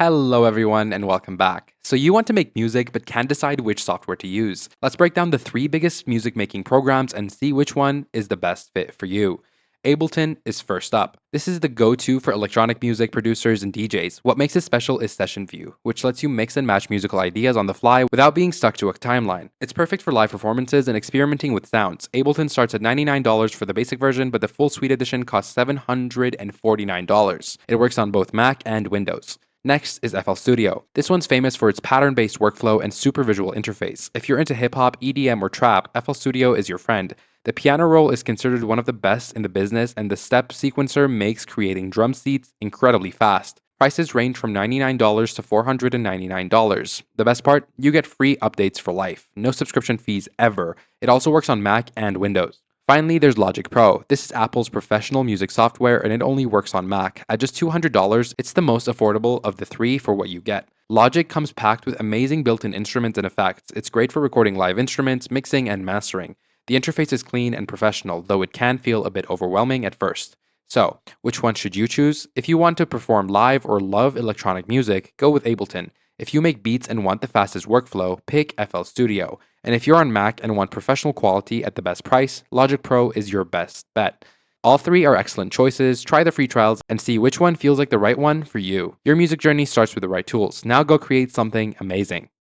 Hello everyone and welcome back. So you want to make music but can't decide which software to use. Let's break down the 3 biggest music making programs and see which one is the best fit for you. Ableton is first up. This is the go-to for electronic music producers and DJs. What makes it special is Session View, which lets you mix and match musical ideas on the fly without being stuck to a timeline. It's perfect for live performances and experimenting with sounds. Ableton starts at $99 for the basic version, but the full suite edition costs $749. It works on both Mac and Windows. Next is FL Studio. This one's famous for its pattern-based workflow and super visual interface. If you're into hip-hop, EDM, or trap, FL Studio is your friend. The piano roll is considered one of the best in the business, and the step sequencer makes creating drum seats incredibly fast. Prices range from $99 to $499. The best part? You get free updates for life. No subscription fees ever. It also works on Mac and Windows. Finally, there's Logic Pro. This is Apple's professional music software and it only works on Mac. At just $200, it's the most affordable of the three for what you get. Logic comes packed with amazing built-in instruments and effects. It's great for recording live instruments, mixing, and mastering. The interface is clean and professional, though it can feel a bit overwhelming at first. So, which one should you choose? If you want to perform live or love electronic music, go with Ableton. If you make beats and want the fastest workflow, pick FL Studio. And if you're on Mac and want professional quality at the best price, Logic Pro is your best bet. All three are excellent choices. Try the free trials and see which one feels like the right one for you. Your music journey starts with the right tools. Now go create something amazing.